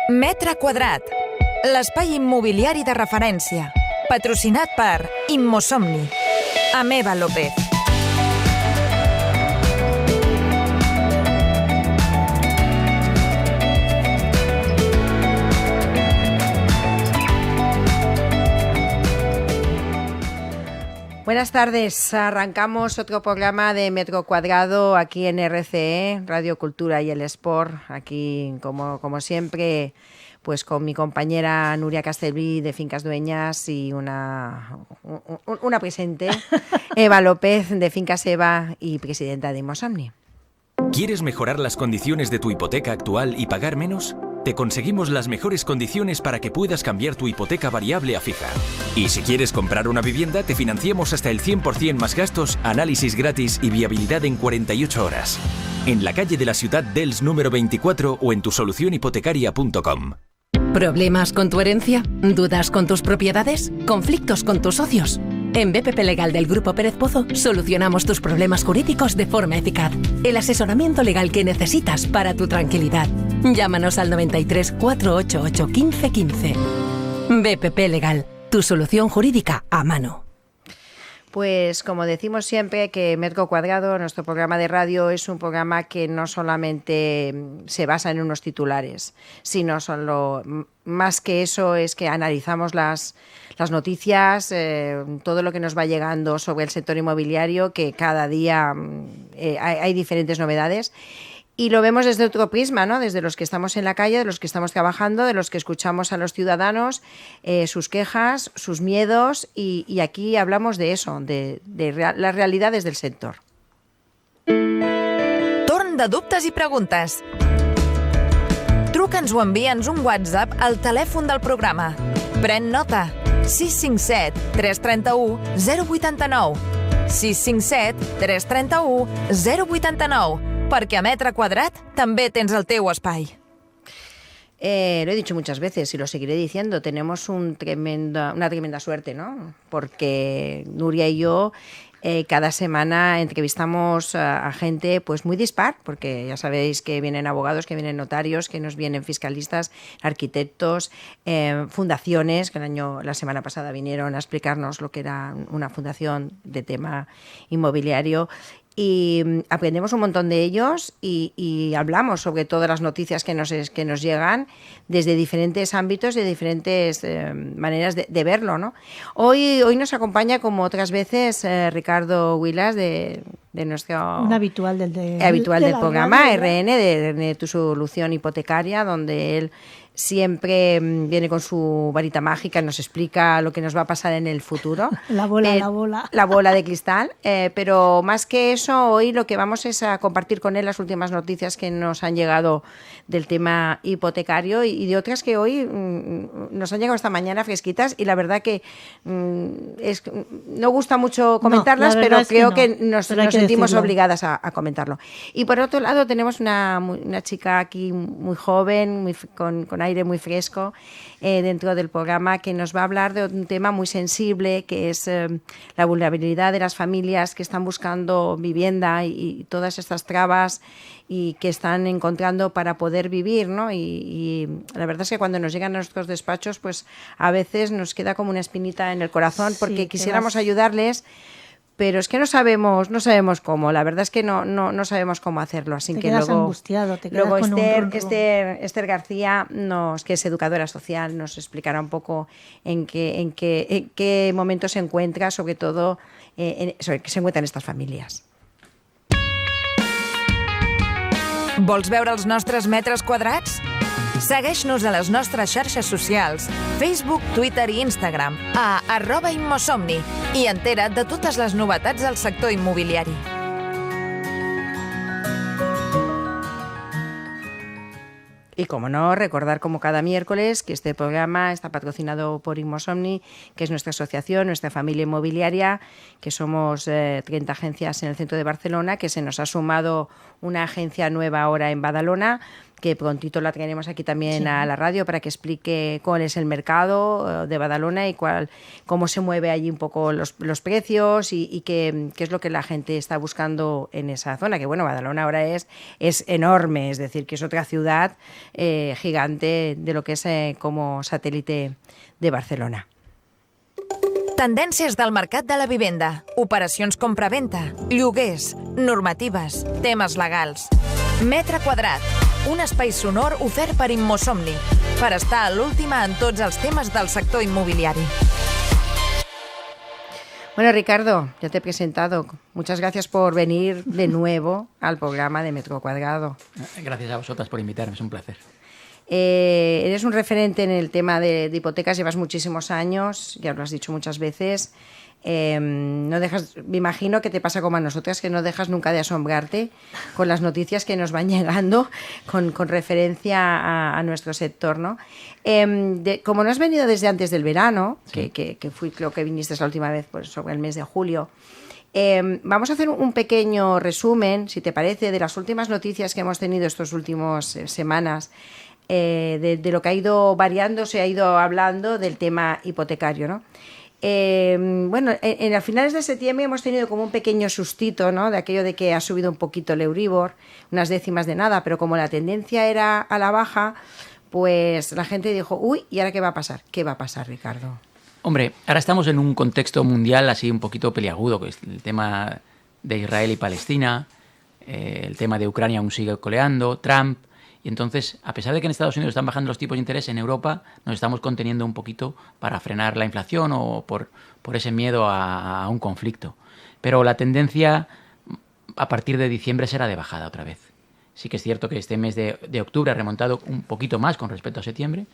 Metre quadrat, l'espai immobiliari de referència, patrocinat per Immosomni, amb Eva López. Buenas tardes, arrancamos otro programa de Metro Cuadrado aquí en RCE, Radio Cultura y el Sport, aquí como siempre, pues con mi compañera Nuria Castelví de Fincas Dueñas y una presente, Eva López de Fincas Eva y presidenta de Immosomni. ¿Quieres mejorar las condiciones de tu hipoteca actual y pagar menos? Te conseguimos las mejores condiciones para que puedas cambiar tu hipoteca variable a fija. Y si quieres comprar una vivienda, te financiamos hasta el 100% más gastos, análisis gratis y viabilidad en 48 horas. En la calle de la Ciudad d'Elx número 24 o en tusolucionhipotecaria.com. ¿Problemas con tu herencia? ¿Dudas con tus propiedades? ¿Conflictos con tus socios? En BPP Legal del Grupo Pérez Pozo solucionamos tus problemas jurídicos de forma eficaz. El asesoramiento legal que necesitas para tu tranquilidad. Llámanos al 93 488 1515. BPP Legal, tu solución jurídica a mano. Pues como decimos siempre que Metro Cuadrado, nuestro programa de radio, es un programa que no solamente se basa en unos titulares, sino solo más que eso es que analizamos las noticias, todo lo que nos va llegando sobre el sector inmobiliario, que cada día hay diferentes novedades. Y lo vemos desde otro prisma, ¿no? Desde los que estamos en la calle, de los que estamos trabajando, de los que escuchamos a los ciudadanos, sus quejas, sus miedos, y aquí hablamos de eso, de las realidades del sector. Torn de dubtes i preguntes. Truca'ns o envia'ns un WhatsApp al telèfon del programa. Pren nota. 657 331 089. 657 331 089. Perquè a Metre Quadrat també tens el teu espai. Lo he dicho muchas veces y lo seguiré diciendo, tenemos una tremenda suerte, ¿no? Porque Nuria y yo cada semana entrevistamos a gente pues muy dispar, porque ya sabéis que vienen abogados, que vienen notarios, que nos vienen fiscalistas, arquitectos, fundaciones, que la semana pasada vinieron a explicarnos lo que era una fundación de tema inmobiliario. Y aprendemos un montón de ellos y hablamos sobre todas las noticias que nos llegan desde diferentes ámbitos y de diferentes maneras de verlo, ¿no? Hoy nos acompaña, como otras veces, Ricardo Huilas de nuestro... Un habitual del programa, RN, de Tu Solución Hipotecaria, donde él siempre viene con su varita mágica y nos explica lo que nos va a pasar en el futuro. La bola. La bola de cristal. Pero más que eso, hoy lo que vamos es a compartir con él las últimas noticias que nos han llegado del tema hipotecario y de otras que hoy nos han llegado esta mañana fresquitas, y la verdad que no gusta mucho comentarlas, pero creo que nos sentimos obligadas a comentarlo. Y por otro lado tenemos una chica aquí muy joven, con aire muy fresco dentro del programa, que nos va a hablar de un tema muy sensible, que es la vulnerabilidad de las familias que están buscando vivienda y todas estas trabas y que están encontrando para poder vivir, ¿no? Y la verdad es que cuando nos llegan a nuestros despachos, pues a veces nos queda como una espinita en el corazón, porque quisiéramos ayudarles, pero es que no sabemos cómo. La verdad es que no sabemos cómo hacerlo. Así te que quedas luego angustiado, te quedas luego con Esther García, que es educadora social, nos explicará un poco en qué momento se encuentra, sobre todo sobre qué se encuentran estas familias. Vols veure els nostres metres quadrats? Segueix-nos a les nostres xarxes socials, Facebook, Twitter i Instagram, a @Immosomni, i entera't de totes les novetats del sector immobiliari. Y como no, recordar como cada miércoles que este programa está patrocinado por Immosomni, que es nuestra asociación, nuestra familia inmobiliaria, que somos 30 agencias en el centro de Barcelona, que se nos ha sumado una agencia nueva ahora en Badalona, que prontito la traeremos aquí también a la radio para que explique cuál es el mercado de Badalona y cómo se mueve allí un poco los precios y qué es lo que la gente está buscando en esa zona, que bueno, Badalona ahora es enorme, es decir, que es otra ciudad gigante de lo que es como satélite de Barcelona. Tendències del mercat de la vivenda, operacions compra-venta, lloguers, normatives, temes legals. Metre quadrat, un espai sonor ofert per Immosomni, per estar a l'última en tots els temes del sector immobiliari. Bueno, Ricardo, ya te he presentado. Muchas gracias por venir de nuevo al programa de Metro Cuadrado. Gracias a vosotras por invitarme, es un placer. Eres un referente en el tema de hipotecas, llevas muchísimos años, ya lo has dicho muchas veces. No dejas, me imagino que te pasa como a nosotras, que no dejas nunca de asombrarte con las noticias que nos van llegando con referencia a nuestro sector, ¿no? Como no has venido desde antes del verano, sí, que creo que viniste la última vez pues, sobre el mes de julio, vamos a hacer un pequeño resumen, si te parece, de las últimas noticias que hemos tenido estas últimas semanas, de lo que ha ido variando, se ha ido hablando del tema hipotecario, ¿no? Bueno, a finales de septiembre hemos tenido como un pequeño sustito, ¿no? De aquello de que ha subido un poquito el Euribor, unas décimas de nada, pero como la tendencia era a la baja, pues la gente dijo, uy, ¿y ahora qué va a pasar? ¿Qué va a pasar, Ricardo? Hombre, ahora estamos en un contexto mundial así un poquito peliagudo, que es el tema de Israel y Palestina, el tema de Ucrania aún sigue coleando, Trump. Y entonces, a pesar de que en Estados Unidos están bajando los tipos de interés, en Europa nos estamos conteniendo un poquito para frenar la inflación o por ese miedo a un conflicto. Pero la tendencia a partir de diciembre será de bajada otra vez. Sí que es cierto que este mes de octubre ha remontado un poquito más con respecto a septiembre,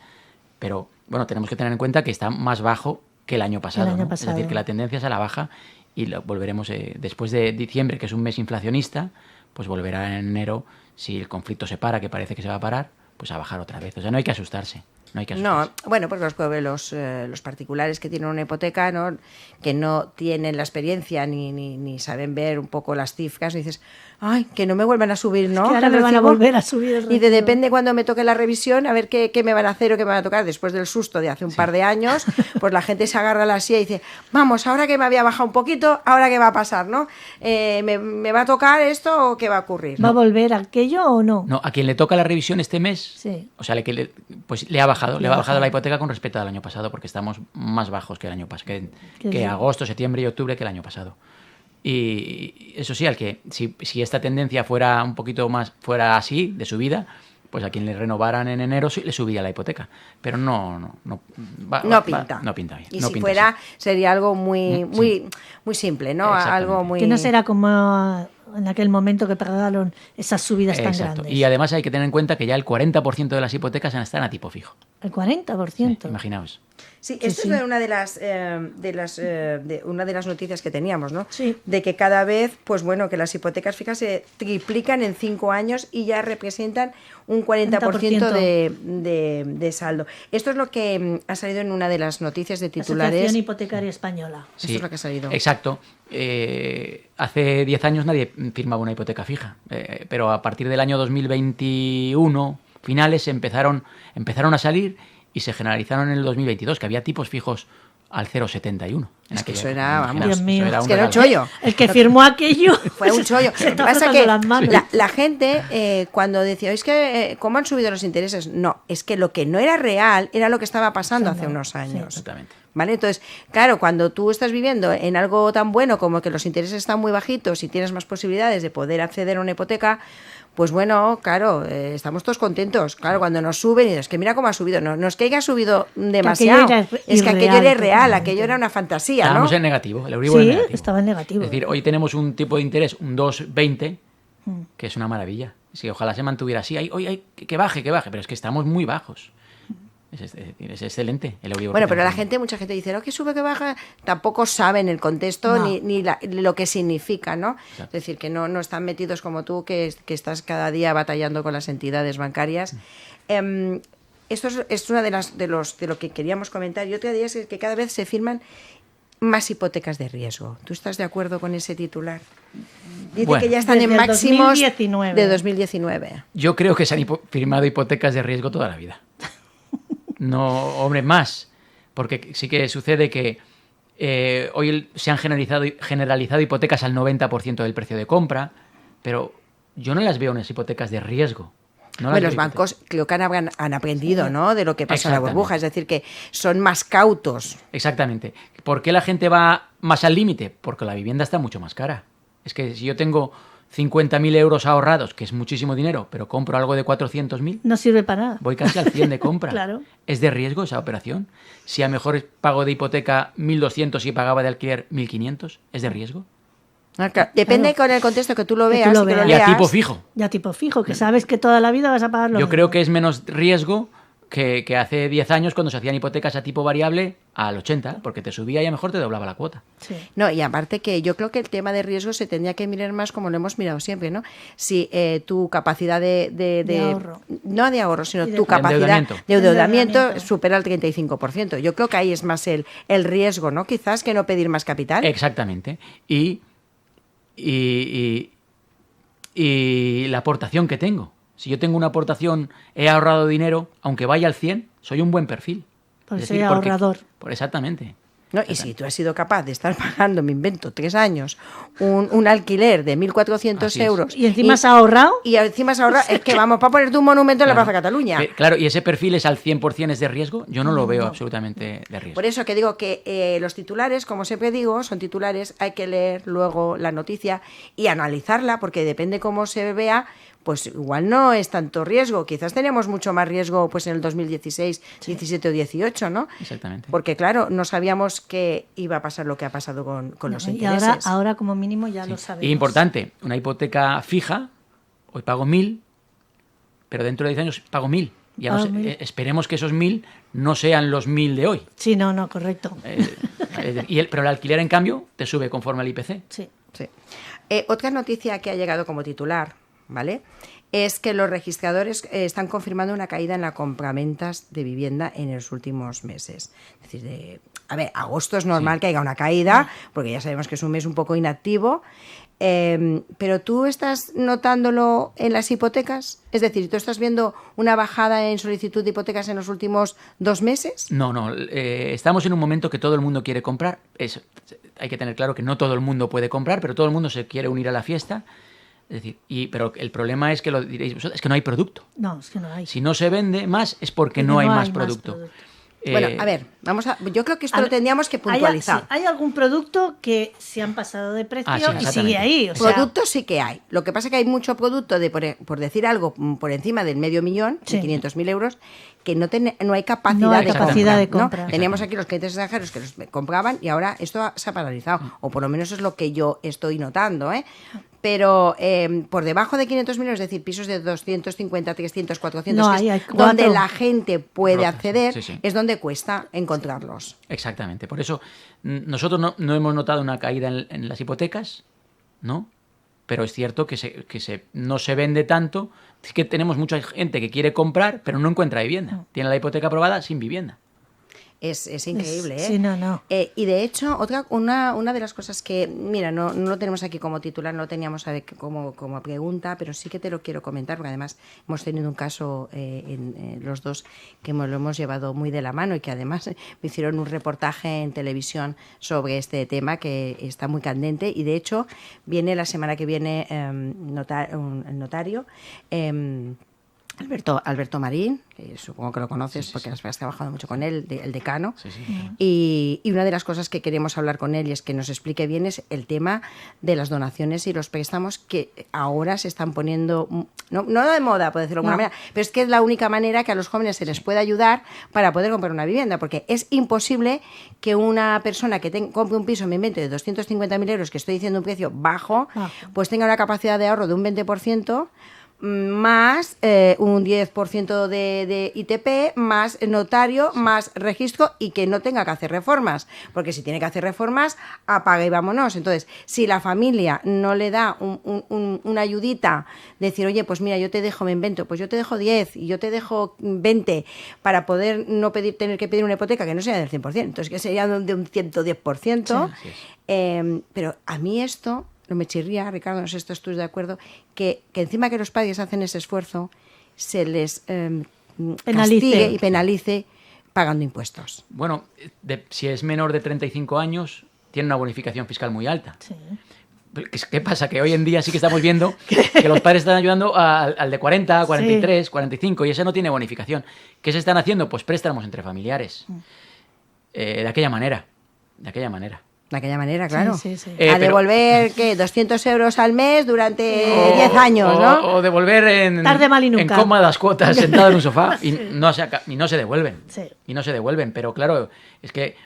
pero bueno, tenemos que tener en cuenta que está más bajo que el año pasado, ¿no? Es decir, que la tendencia es a la baja y volveremos después de diciembre, que es un mes inflacionista, pues volverá en enero, si el conflicto se para, que parece que se va a parar, pues a bajar otra vez. O sea, no hay que asustarse. No, bueno, pues los particulares que tienen una hipoteca, ¿no? Que no tienen la experiencia ni saben ver un poco las cifras, y dices, ay, que no me vuelvan a subir, ¿no? Es que ahora me van a volver a subir el recibo. Y depende cuando me toque la revisión, a ver qué me van a hacer o qué me van a tocar. Después del susto de hace un par de años, pues la gente se agarra a la silla y dice, vamos, ahora que me había bajado un poquito, ¿ahora qué va a pasar, no? ¿Me va a tocar esto o qué va a ocurrir? ¿Va a volver aquello o no? No, a quien le toca la revisión este mes, sí. O sea, pues le ha bajado la hipoteca con respecto al año pasado, porque estamos más bajos que el año pasado, que agosto, septiembre y octubre que el año pasado. Y eso sí, si esta tendencia fuera un poquito más, fuera así, de subida, pues a quien le renovaran en enero sí le subiría la hipoteca. Pero no pinta bien. Y si fuera, así, sería algo muy simple, ¿no? Algo muy... Que no será como en aquel momento que pagaron esas subidas tan grandes. Y además hay que tener en cuenta que ya el 40% de las hipotecas están a tipo fijo. ¿El 40%? Sí, imaginaos. Sí, esto es una de las noticias que teníamos, ¿no? Sí. De que cada vez, pues bueno, que las hipotecas fijas se triplican en 5 años y ya representan un 40% de saldo. Esto es lo que ha salido en una de las noticias de titulares. La Asociación Hipotecaria Española. Sí, esto es lo que ha salido. Exacto. Hace 10 años nadie firmaba una hipoteca fija, pero a partir del año 2021, finales, empezaron a salir y se generalizaron en el 2022, que había tipos fijos al 0,71. Es que eso era, vamos, Dios mío, es que era un chollo. El que firmó aquello fue un chollo. Lo que pasa que la gente, cuando decía, es que ¿cómo han subido los intereses? No, es que lo que no era real era lo que estaba pasando hace unos años. Sí, exactamente. ¿Vale? Entonces, claro, cuando tú estás viviendo en algo tan bueno como que los intereses están muy bajitos y tienes más posibilidades de poder acceder a una hipoteca, pues bueno, claro, estamos todos contentos. Claro, cuando nos suben, y es que mira cómo ha subido. No es que haya subido demasiado, es que aquello era irreal, aquello era una fantasía, ¿no? Estábamos en negativo, el Euribor sí, en negativo. Estaba en negativo. Es decir, hoy tenemos un tipo de interés, un 2,20, que es una maravilla. Sí, ojalá se mantuviera así. Hoy que baje, pero es que estamos muy bajos. Es excelente el Euribor. Bueno, pero mucha gente dice, que sube, que baja, tampoco saben el contexto ni lo que significa, ¿no? Exacto. Es decir, que no están metidos como tú, que estás cada día batallando con las entidades bancarias. Esto es una de lo que queríamos comentar. Y otra de ellas es que cada vez se firman más hipotecas de riesgo. ¿Tú estás de acuerdo con ese titular? Dice Bueno, que ya están en desde el máximos 2019. de 2019. Yo creo que se han firmado hipotecas de riesgo toda la vida. No, hombre, más. Porque sí que sucede que hoy se han generalizado hipotecas al 90% del precio de compra, pero yo no las veo unas hipotecas de riesgo. No las Bueno, los veo bancos creo que han aprendido, ¿no?, de lo que pasa en la Exactamente. burbuja, es decir, que son más cautos. Exactamente. ¿Por qué la gente va más al límite? Porque la vivienda está mucho más cara. Es que si yo tengo 50.000 euros ahorrados, que es muchísimo dinero, pero compro algo de 400.000, No sirve para nada. voy casi al 100 de compra. Claro. ¿Es de riesgo esa operación? Si a mejor pago de hipoteca 1.200 y pagaba de alquiler 1.500, ¿es de riesgo? Depende con el contexto que tú lo Que tú veas. lo y que lo veas. Y a leas. tipo fijo. Ya tipo fijo, que sabes que toda la vida vas a pagar lo Yo mismo. creo que es menos riesgo que hace 10 años cuando se hacían hipotecas a tipo variable al 80, porque te subía y a lo mejor te doblaba la cuota. Sí. No, y aparte que yo creo que el tema de riesgo se tendría que mirar más como lo hemos mirado siempre, ¿no? Si tu capacidad De ahorro. no de ahorro, sino Y de tu capacidad endeudamiento. de endeudamiento Endeudamiento. supera el 35%. Yo creo que ahí es más el riesgo, ¿no? Quizás que no pedir más capital. Exactamente. Y la aportación que tengo. Si yo tengo una aportación, he ahorrado dinero, aunque vaya al 100, soy un buen perfil. Por Es ser decir, ahorrador. Exactamente. ¿No? Y si tú has sido capaz de estar pagando, me invento, 3 años, un alquiler de 1.400 Así es. euros. Y encima has ahorrado. Y encima has ahorrado, es que vamos para ponerte un monumento en la Plaza Cataluña. Claro, y ese perfil es al 100% es de riesgo. Yo no lo veo absolutamente de riesgo. Por eso que digo que los titulares, como siempre digo, son titulares, hay que leer luego la noticia y analizarla, porque depende cómo se vea, pues igual no es tanto riesgo. Quizás teníamos mucho más riesgo pues en el 2016, 17 o 18, ¿no? Exactamente. Porque claro, no sabíamos que iba a pasar lo que ha pasado con los Y intereses. ahora como mínimo ya lo sabemos. Y importante, una hipoteca fija, hoy pago 1.000, pero dentro de 10 años pago 1.000. Ya no sé, 1.000. Esperemos que esos 1.000 no sean los 1.000 de hoy. Sí, no, correcto. Pero el alquiler, en cambio, te sube conforme al IPC. Sí. Sí. Otra noticia que ha llegado como titular, ¿vale?, es que los registradores están confirmando una caída en la compraventas de vivienda en los últimos meses. Es decir, agosto es normal que haya una caída, porque ya sabemos que es un mes un poco inactivo, pero ¿tú estás notándolo en las hipotecas? Es decir, ¿tú estás viendo una bajada en solicitud de hipotecas en los últimos 2 meses? No, estamos en un momento que todo el mundo quiere comprar. Hay que tener claro que no todo el mundo puede comprar, pero todo el mundo se quiere unir a la fiesta. Es decir, pero el problema es que lo diréis vosotros, es que no hay producto. No, es que no hay. Si no se vende más es porque no hay más producto. Bueno, a ver, yo creo que esto lo tendríamos que puntualizar. Hay algún producto que se han pasado de precio Ah, sí, y exactamente. sigue ahí. O sea, Productos sí que hay. Lo que pasa es que hay mucho producto de, por decir algo, por encima del 500.000, Sí. de 500.000 euros, que no hay capacidad, No hay de, capacidad compra, de ¿no? compra. Teníamos aquí los clientes extranjeros que los compraban y ahora esto se ha paralizado. O por lo menos es lo que yo estoy notando, ¿eh? Pero por debajo de 500.000, es decir, pisos de 250, 300, 400, No, que es hay donde 4. la gente puede Rotas, acceder, sí. es donde cuesta encontrarlos. Exactamente. Por eso nosotros no hemos notado una caída en las hipotecas, ¿no? Pero es cierto que no se vende tanto. Es que tenemos mucha gente que quiere comprar, pero no encuentra vivienda. Tiene la hipoteca aprobada sin vivienda. Es increíble, ¿eh? Sí, no. Y de hecho, una de las cosas que, mira, no lo tenemos aquí como titular, no lo teníamos como pregunta, pero sí que te lo quiero comentar, porque además hemos tenido un caso los dos que lo hemos llevado muy de la mano y que además me hicieron un reportaje en televisión sobre este tema que está muy candente y de hecho viene la semana que viene el notario. Alberto Marín, que supongo que lo conoces porque has trabajado mucho con él, el decano. Sí. Y una de las cosas que queremos hablar con él y es que nos explique bien es el tema de las donaciones y los préstamos que ahora se están poniendo, no de moda, por decirlo de alguna manera, pero es que es la única manera que a los jóvenes se les puede ayudar para poder comprar una vivienda, porque es imposible que una persona que compre un piso, me invento, de 250.000 euros, que estoy diciendo un precio bajo, pues tenga una capacidad de ahorro de un 20%, más un 10% de ITP, más notario, más registro y que no tenga que hacer reformas. Porque si tiene que hacer reformas, apaga y vámonos. Entonces, si la familia no le da una ayudita, decir, oye, pues mira, yo te dejo, me invento, pues yo te dejo 10 y yo te dejo 20 para poder no tener que pedir una hipoteca que no sea del 100%, entonces que sería de un 110%. Sí, pero a mí esto no me chirría, Ricardo, no sé si estás de acuerdo, que encima que los padres hacen ese esfuerzo, se les castigue y penalice pagando impuestos. Bueno, si es menor de 35 años, tiene una bonificación fiscal muy alta. Sí. ¿Qué pasa? Que hoy en día sí que estamos viendo que los padres están ayudando al de 40, 43, 45 y ese no tiene bonificación. ¿Qué se están haciendo? Pues préstamos entre familiares. De aquella manera. De aquella manera, claro. Sí. A devolver, ¿qué? 200 euros al mes durante 10 años, ¿no? O devolver en cómodas cuotas sentado en un sofá y no se devuelven. Sí. Y no se devuelven. Pero claro, es que,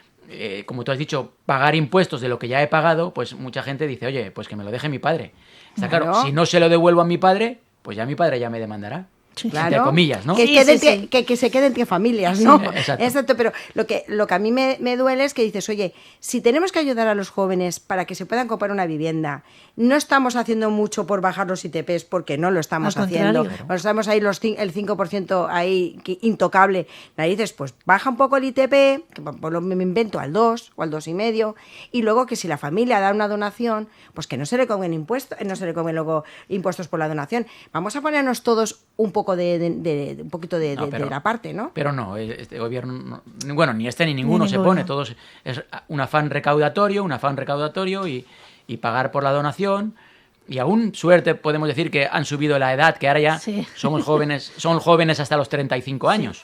como tú has dicho, pagar impuestos de lo que ya he pagado, pues mucha gente dice, oye, pues que me lo deje mi padre. Está claro, si no se lo devuelvo a mi padre, pues ya mi padre ya me demandará. Claro, entre comillas, ¿no? Que se quede entre familias, ¿no? Sí, exacto, pero lo que a mí me duele es que dices, oye, si tenemos que ayudar a los jóvenes para que se puedan comprar una vivienda, no estamos haciendo mucho por bajar los ITPs porque no lo estamos haciendo. Claro. Estamos ahí el 5% ahí intocable. Narices, pues baja un poco el ITP, que me invento al 2 o al 2,5, y luego que si la familia da una donación, pues que no se le cobren impuestos, no se le cobren luego impuestos por la donación. Vamos a ponernos todos un poquito de la parte, ¿no? Pero no, este gobierno, bueno, ni este ni ninguno se pone, todos es un afán recaudatorio y pagar por la donación. Y aún suerte podemos decir que han subido la edad, que ahora ya son jóvenes hasta los 35 años. Sí.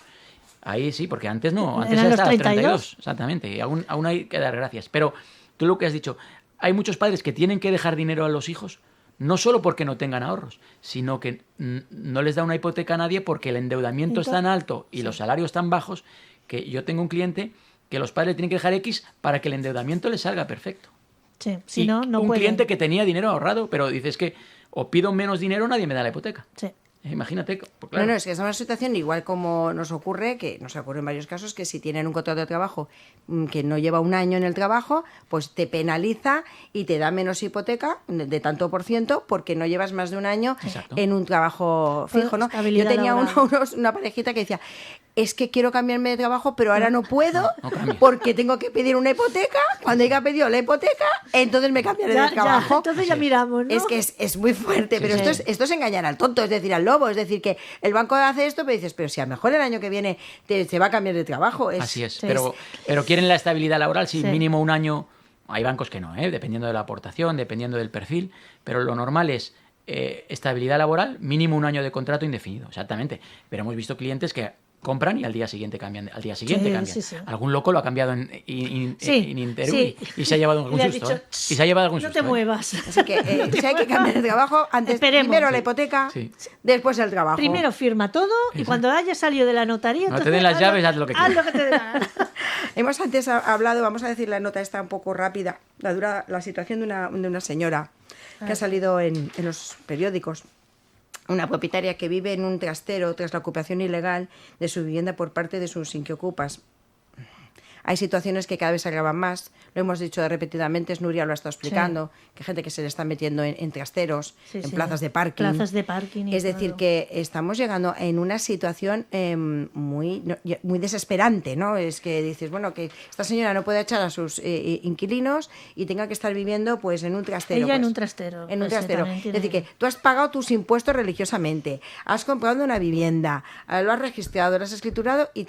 Ahí sí, porque antes no, antes era hasta los 32, exactamente, y aún hay que dar gracias. Pero tú lo que has dicho, hay muchos padres que tienen que dejar dinero a los hijos, no solo porque no tengan ahorros, sino que no les da una hipoteca a nadie porque el endeudamiento es tan alto y los salarios tan bajos que yo tengo un cliente que los padres tienen que dejar X para que el endeudamiento les salga perfecto. Sí, si no un pueden. Cliente que tenía dinero ahorrado, pero dices que o pido menos dinero, nadie me da la hipoteca. Sí. Imagínate. Pues claro. No, es que es una situación igual como nos ocurre en varios casos, que si tienen un contrato de trabajo que no lleva un año en el trabajo, pues te penaliza y te da menos hipoteca de tanto por ciento porque no llevas más de un año en un trabajo fijo, ¿no? Yo tenía una parejita que decía, es que quiero cambiarme de trabajo, pero ahora no puedo porque tengo que pedir una hipoteca. Cuando haya pedido la hipoteca, entonces me cambiaré de trabajo. Entonces ya miramos, ¿no? Es que es muy fuerte, pero esto es engañar al tonto, es decir, al lobo. Es decir, que el banco hace esto, pero dices, pero si a lo mejor el año que viene se va a cambiar de trabajo. Así es, pero quieren la estabilidad laboral, mínimo un año. Hay bancos que no, dependiendo de la aportación, dependiendo del perfil, pero lo normal es estabilidad laboral, mínimo un año de contrato indefinido, exactamente. Pero hemos visto clientes que compran y al día siguiente cambian. Sí. Algún loco lo ha cambiado en Interú y se ha llevado algún susto. Dicho, y se ha llevado algún susto. No te muevas. Así que si hay que cambiar de trabajo, primero la hipoteca, después el trabajo. Primero firma todo y cuando hayas salido de la notaría... No te den las llaves, haz lo que quieras. Haz lo que te den. Hemos antes hablado, vamos a decir la nota esta un poco rápida, la situación de una señora que ha salido en los periódicos. Una propietaria que vive en un trastero tras la ocupación ilegal de su vivienda por parte de sus inquiocupas. Hay situaciones que cada vez se agravan más, lo hemos dicho repetidamente, Nuria lo ha estado explicando, que hay gente que se le está metiendo en trasteros, en plazas de parking. Plazas de parking. Es decir, que estamos llegando en una situación muy desesperante, ¿no? Es que dices, bueno, que esta señora no puede echar a sus inquilinos y tenga que estar viviendo pues en un trastero. Ella en un trastero. En un trastero. Es decir, que tú has pagado tus impuestos religiosamente, has comprado una vivienda, lo has registrado, lo has escriturado y...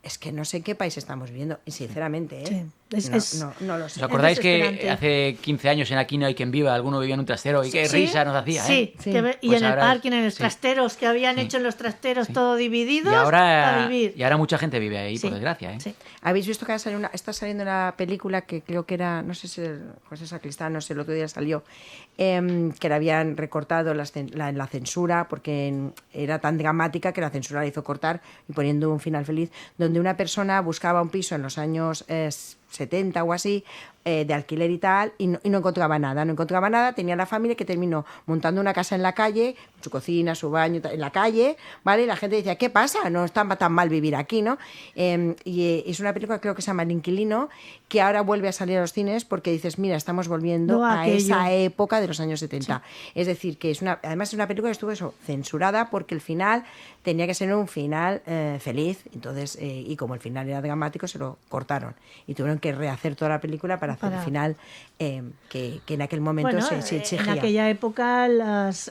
Es que no sé en qué país estamos viviendo, sinceramente, ¿eh? Sí, no lo sé. ¿Os acordáis que hace 15 años en Aquí no hay quien viva, alguno vivía en un trastero y qué risa nos hacía, ¿eh? Sí. Y pues en el parking, en los trasteros, que habían hecho en los trasteros todo divididos para vivir. Y ahora mucha gente vive ahí, por desgracia, ¿eh? Sí. ¿Habéis visto que está saliendo una película que creo que era, no sé si José Sacristán, no sé, el otro día salió, que la habían recortado la censura porque era tan dramática que la censura la hizo cortar y poniendo un final feliz, donde una persona buscaba un piso en los años 70 o así, de alquiler y tal, y no encontraba nada, tenía la familia que terminó montando una casa en la calle, su cocina, su baño, en la calle, ¿vale? Y la gente decía, ¿qué pasa? No está tan mal vivir aquí, ¿no? Y es una película, creo que se llama El Inquilino, que ahora vuelve a salir a los cines porque dices, mira, estamos volviendo a esa época de los años 70. Sí. Es decir, que además es una película que estuvo censurada porque el final tenía que ser un final feliz, entonces, y como el final era dramático, se lo cortaron y tuvieron que rehacer toda la película para hacer el final que en aquel momento se exigía. En aquella época las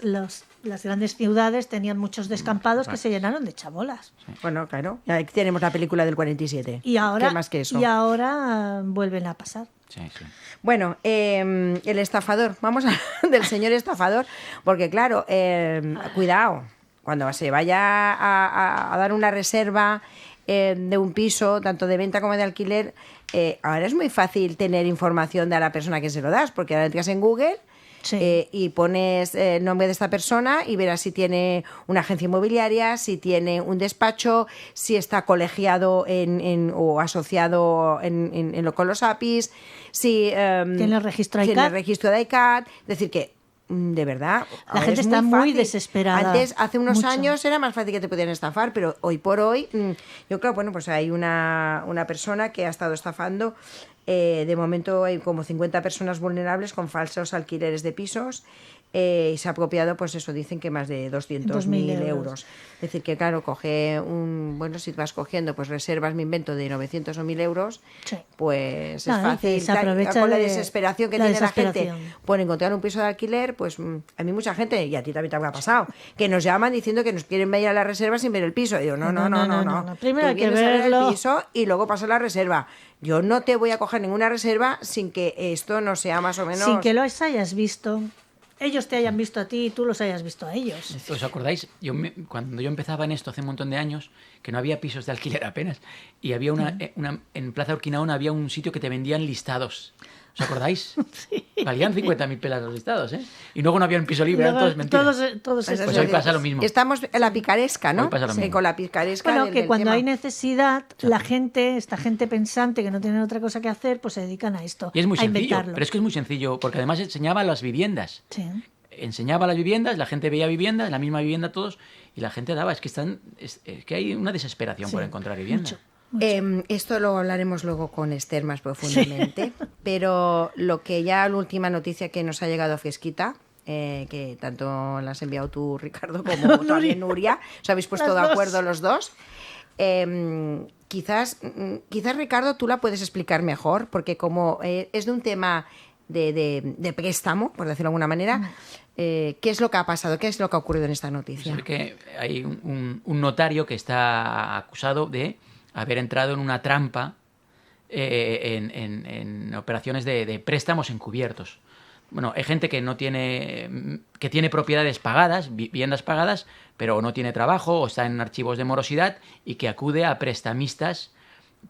grandes ciudades tenían muchos descampados que se llenaron de chabolas. Sí. Bueno, claro, aquí tenemos la película del 47. Y ahora, ¿qué más que eso? Y ahora vuelven a pasar. Sí. Bueno, el estafador, vamos a del señor estafador, porque claro, cuidado, cuando se vaya a dar una reserva de un piso, tanto de venta como de alquiler, ahora es muy fácil tener información de la persona que se lo das, porque ahora entras en Google y pones el nombre de esta persona y verás si tiene una agencia inmobiliaria, si tiene un despacho, si está colegiado o asociado con los APIs, si tiene el registro de ICAT, es decir que de verdad, la gente está muy desesperada. Hace unos años era más fácil que te pudieran estafar, pero hoy por hoy, yo creo, bueno, pues hay una persona que ha estado estafando. De momento hay como 50 personas vulnerables con falsos alquileres de pisos y se ha apropiado, pues eso, dicen que más de 200.000 euros. Es decir, que claro, bueno, si vas cogiendo pues reservas, me invento, de 900 o 1.000 euros, pues es fácil. Se aprovecha con la desesperación que tiene la gente por encontrar un piso de alquiler, pues a mí mucha gente, y a ti también te habrá pasado, que nos llaman diciendo que nos quieren venir a la reserva sin ver el piso. Y digo, no. Primero hay que verlo. A ver el piso y luego pasar la reserva. Yo no te voy a coger ninguna reserva sin que esto no sea más o menos... Sin que los hayas visto, ellos te hayan visto a ti y tú los hayas visto a ellos. ¿Os acordáis? Cuando yo empezaba en esto hace un montón de años, que no había pisos de alquiler apenas, y había en Plaza Urquinaona había un sitio que te vendían listados. ¿Os acordáis? Sí. Valían 50.000 pelas los listados, ¿eh? Y luego no había un piso libre, eran todos mentiras. Todos pues hoy pasa lo mismo. Estamos en la picaresca, ¿no? Hoy pasa lo mismo. Con la picaresca. Bueno, que cuando hay necesidad, esta gente pensante que no tiene otra cosa que hacer, pues se dedican a esto. Y es muy sencillo, inventarlo. pero es que es muy sencillo, porque además enseñaba las viviendas. Sí. Enseñaba las viviendas, la gente veía viviendas, la misma vivienda todos, y la gente daba. Es que hay una desesperación por encontrar vivienda. Mucho. Esto lo hablaremos luego con Esther más profundamente, pero lo que ya la última noticia que nos ha llegado fresquita, que tanto la has enviado tú, Ricardo, como también Nuria, os habéis puesto de acuerdo los dos. Quizás, Ricardo, tú la puedes explicar mejor, porque como es de un tema de préstamo, por decirlo de alguna manera, ¿qué es lo que ha pasado? ¿Qué es lo que ha ocurrido en esta noticia? Es que hay un notario que está acusado de haber entrado en una trampa en operaciones de préstamos encubiertos. Bueno, hay gente que tiene propiedades pagadas, viviendas pagadas, pero no tiene trabajo o está en archivos de morosidad y que acude a prestamistas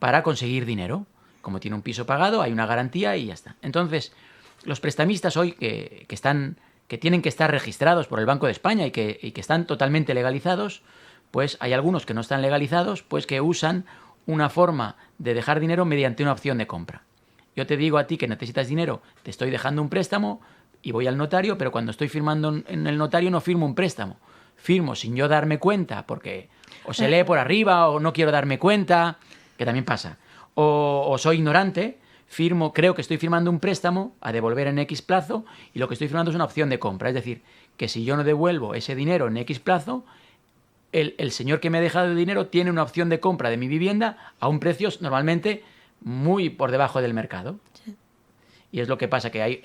para conseguir dinero. Como tiene un piso pagado, hay una garantía y ya está. Entonces, los prestamistas hoy que tienen que estar registrados por el Banco de España y que están totalmente legalizados, pues hay algunos que no están legalizados, pues que usan una forma de dejar dinero mediante una opción de compra. Yo te digo a ti que necesitas dinero, te estoy dejando un préstamo y voy al notario, pero cuando estoy firmando en el notario no firmo un préstamo. Firmo sin yo darme cuenta, porque o se lee por arriba o no quiero darme cuenta, que también pasa. O soy ignorante, creo que estoy firmando un préstamo a devolver en X plazo y lo que estoy firmando es una opción de compra. Es decir, que si yo no devuelvo ese dinero en X plazo, el señor que me ha dejado el dinero tiene una opción de compra de mi vivienda a un precio normalmente muy por debajo del mercado. Sí. Y es lo que pasa, que hay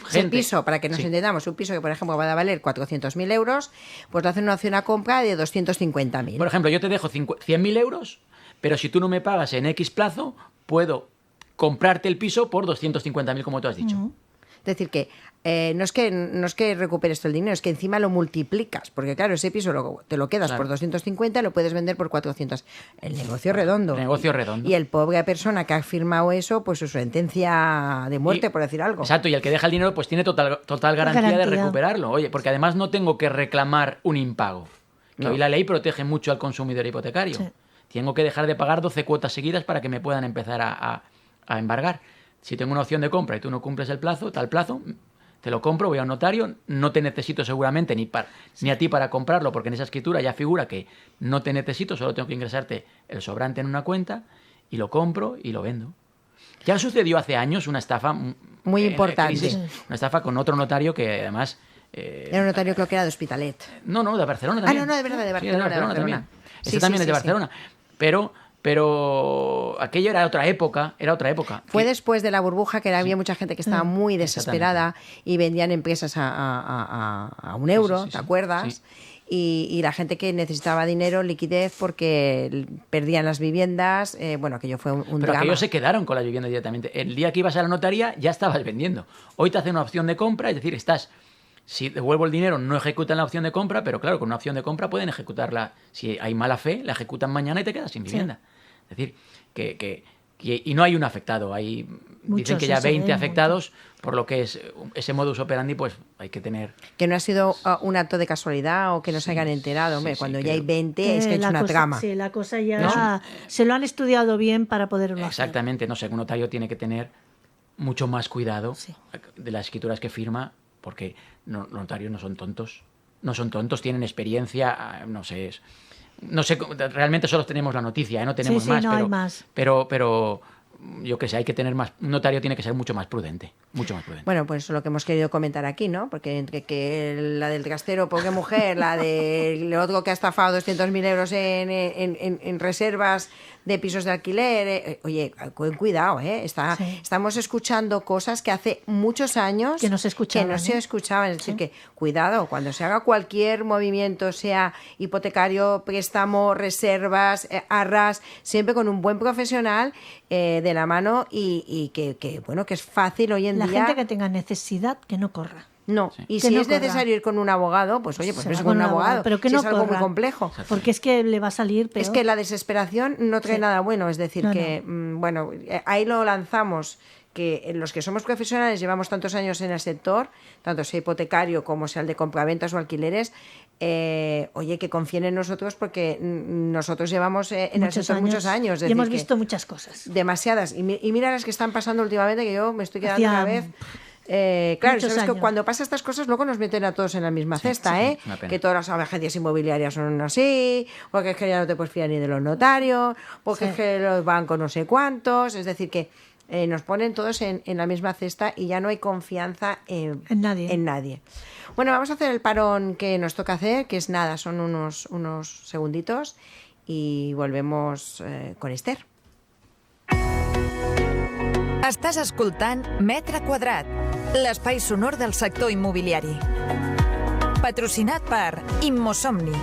gente... El piso, para que nos entendamos, un piso que, por ejemplo, va a valer 400.000 euros, pues te hacen una opción a compra de 250.000. Por ejemplo, yo te dejo 100.000 euros, pero si tú no me pagas en X plazo, puedo comprarte el piso por 250.000, como tú has dicho. Uh-huh. Es decir, que no es que recuperes todo el dinero, es que encima lo multiplicas, porque claro, ese piso te lo quedas por 250 y lo puedes vender por 400. El negocio redondo. Y el pobre persona que ha firmado eso, pues su sentencia de muerte, por decir algo. Exacto, y el que deja el dinero pues tiene total garantía de recuperarlo. Oye, porque además no tengo que reclamar un impago. Que hoy la ley protege mucho al consumidor hipotecario. Sí. tengo que dejar de pagar 12 cuotas seguidas para que me puedan empezar a embargar. Si tengo una opción de compra y tú no cumples el plazo, tal plazo, te lo compro, voy a un notario, no te necesito seguramente ni a ti para comprarlo, porque en esa escritura ya figura que no te necesito, solo tengo que ingresarte el sobrante en una cuenta y lo compro y lo vendo. Ya sucedió hace años una estafa muy importante. Crisis, una estafa con otro notario que además... era un notario, creo que era de Hospitalet. No, de Barcelona también. No, de verdad, de Barcelona. Sí, de Barcelona también. Sí, también es de Barcelona. Pero aquello era otra época. Fue después de la burbuja, que había mucha gente que estaba muy desesperada y vendían empresas a €1, ¿te acuerdas? Sí. Y la gente que necesitaba dinero, liquidez, porque perdían las viviendas, aquello fue un Pero drama. aquellos se quedaron con las viviendas directamente. El día que ibas a la notaría ya estabas vendiendo. Hoy te hacen una opción de compra, es decir, si devuelvo el dinero no ejecutan la opción de compra, pero claro, con una opción de compra pueden ejecutarla. Si hay mala fe, la ejecutan mañana y te quedas sin vivienda. Es decir, y no hay un afectado. Dicen que ya 20 afectados, por lo que es ese modus operandi, pues hay que tener... Que no ha sido un acto de casualidad o que no se hayan enterado. Hombre, cuando ya hay 20 es que ha hecho una trama. Sí, la cosa ya se lo han estudiado bien para poderlo hacer. Exactamente, no sé, un notario tiene que tener mucho más cuidado de las escrituras que firma, porque los notarios no son tontos, tienen experiencia, no sé, realmente solo tenemos la noticia, no tenemos más, no hay más. Pero yo qué sé, hay que tener más, un notario tiene que ser mucho más prudente. Bueno, pues eso es lo que hemos querido comentar aquí, ¿no? Porque entre que la del trastero, pobre mujer, la del otro que ha estafado 200.000 euros en reservas de pisos de alquiler, oye, cuidado, estamos escuchando cosas que hace muchos años que no se escuchaban. Es decir, que cuidado, cuando se haga cualquier movimiento, sea hipotecario, préstamo, reservas, arras, siempre con un buen profesional de la mano y que es fácil hoy en día. La gente que tenga necesidad, que no corra. No, y que si no es necesario ir con un abogado, pues oye, pues con un abogado, pero que si no es algo corra, muy complejo. Porque es que le va a salir peor. Es que la desesperación no trae nada bueno, es decir, ahí lo lanzamos, que los que somos profesionales llevamos tantos años en el sector, tanto sea hipotecario como sea el de compraventas o alquileres, que confíen en nosotros, porque nosotros llevamos en el sector muchos años. Y hemos visto muchas cosas. Demasiadas. Y mira las que están pasando últimamente, que yo me estoy quedando cada vez... claro, sabes que cuando pasan estas cosas luego nos meten a todos en la misma cesta, que todas las agencias inmobiliarias son así, porque es que ya no te puedes fiar ni de los notarios, porque es que los bancos no sé cuántos, es decir que nos ponen todos en la misma cesta y ya no hay confianza en nadie. Bueno, vamos a hacer el parón que nos toca hacer, que es nada, son unos segunditos y volvemos con Esther. Estàs escoltant Metre Quadrat, l'espai sonor del sector immobiliari. Patrocinat per Immosomni.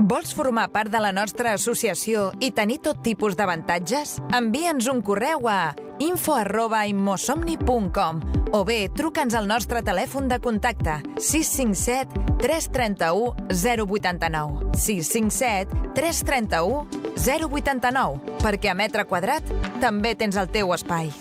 Vols formar part de la nostra associació i tenir tot tipus d'avantatges? Envia'ns un correu a info@immosomni.com o bé truca'ns al nostre telèfon de contacte 657 331 089 657 331 089 perquè a Metre Quadrat també tens el teu espai.